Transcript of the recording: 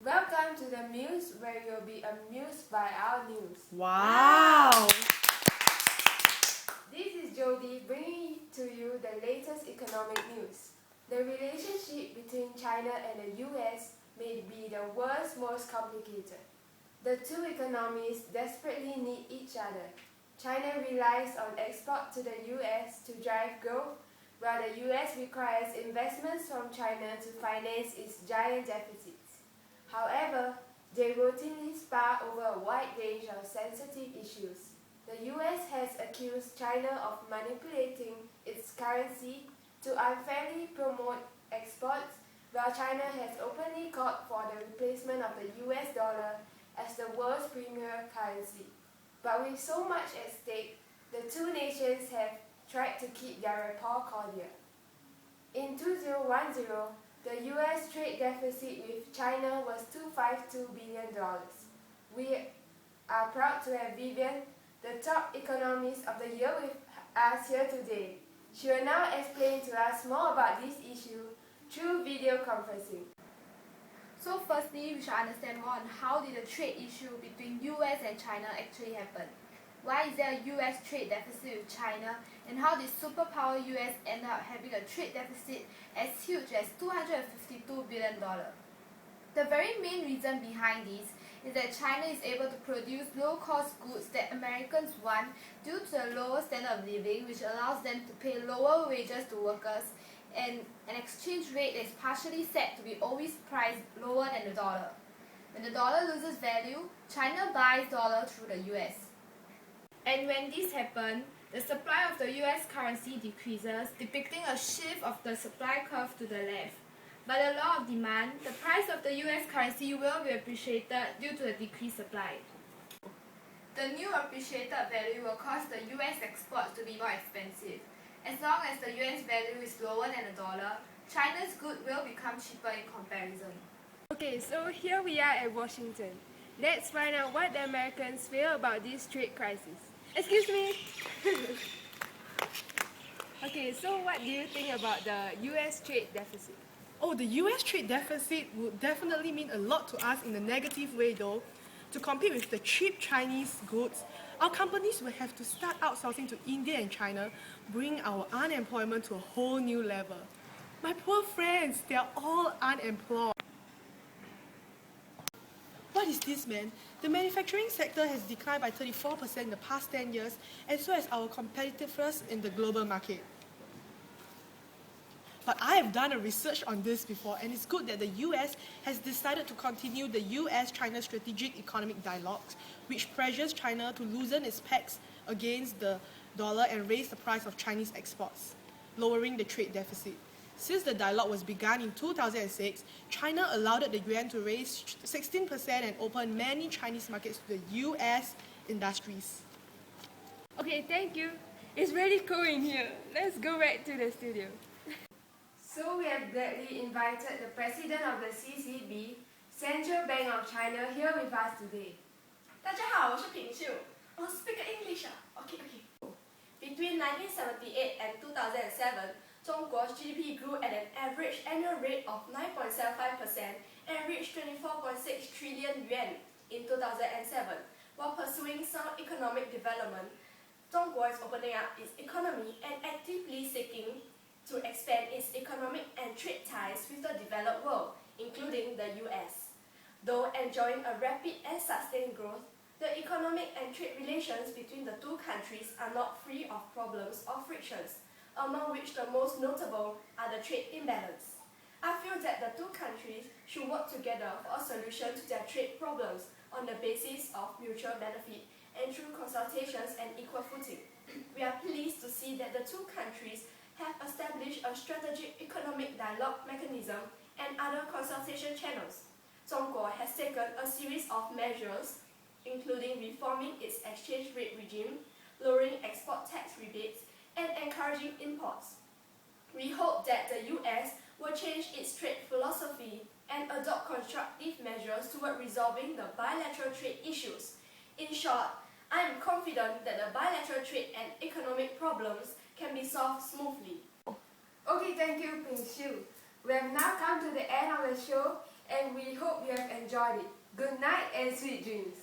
Welcome to the Muse, where you'll be amused by our news. Wow! This is Jody bringing to you the latest economic news. The relationship between China and the US may be the world's most complicated. The two economies desperately need each other. China relies on export to the US to drive growth, while the US requires investments from China to finance its giant deficits. However, they routinely spar over a wide range of sensitive issues. The US has accused China of manipulating its currency to unfairly promote exports, while China has openly called for the replacement of the US dollar as the world's premier currency. But with so much at stake, the two nations have tried to keep their rapport cordial. In 2010, the US trade deficit with China was $252 billion. We are proud to have Vivian, the top economist of the year, with us here today. She will now explain to us more about this issue through video conferencing. So firstly, we should understand more on how did the trade issue between US and China actually happen. Why is there a US trade deficit with China, and how did superpower US end up having a trade deficit as huge as $252 billion? The very main reason behind this is that China is able to produce low-cost goods that Americans want due to a lower standard of living, which allows them to pay lower wages to workers and an exchange rate that is partially set to be always priced lower than the dollar. When the dollar loses value, China buys dollar through the US. And when this happens, the supply of the US currency decreases, depicting a shift of the supply curve to the left. By the law of demand, the price of the US currency will be appreciated due to the decreased supply. The new appreciated value will cause the US exports to be more expensive. As long as the yuan's value is lower than the dollar, China's goods will become cheaper in comparison. Okay, so here we are at Washington. Let's find out what the Americans feel about this trade crisis. Excuse me! Okay, so what do you think about the US trade deficit? Oh, the US trade deficit would definitely mean a lot to us in a negative way though. To compete with the cheap Chinese goods, our companies will have to start outsourcing to India and China, bringing our unemployment to a whole new level. My poor friends, they are all unemployed. What is this, man? The manufacturing sector has declined by 34% in the past 10 years, and so has our competitiveness in the global market. But I have done a research on this before, and it's good that the US has decided to continue the US-China Strategic Economic Dialogue, which pressures China to loosen its pegs against the dollar and raise the price of Chinese exports, lowering the trade deficit. Since the dialogue was begun in 2006, China allowed the yuan to raise 16% and open many Chinese markets to the US industries. Okay, thank you. It's really cool in here. Let's go back to the studio. So we have gladly invited the president of the CCB, Central Bank of China, here with us today. 大家好，我是品秀。Speak English Okay. Between 1978 and 2007, 中国 GDP grew at an average annual rate of 9.75% and reached 24.6 trillion yuan in 2007. While pursuing sound economic development, 中国is opening up its economy and actively seeking to expand its economic and trade ties with the developed world, including the US. Though enjoying a rapid and sustained growth, the economic and trade relations between the two countries are not free of problems or frictions, among which the most notable are the trade imbalance. I feel that the two countries should work together for a solution to their trade problems on the basis of mutual benefit and through consultations and equal footing. We are pleased to see that the two countries have established a strategic economic dialogue mechanism and other consultation channels. 中国 has taken a series of measures, including reforming its exchange rate regime, lowering export tax rebates, and encouraging imports. We hope that the US will change its trade philosophy and adopt constructive measures toward resolving the bilateral trade issues. In short, I am confident that the bilateral trade and economic problems can be solved smoothly. Okay, thank you, Ping Xiu. We have now come to the end of the show, and we hope you have enjoyed it. Good night and sweet dreams.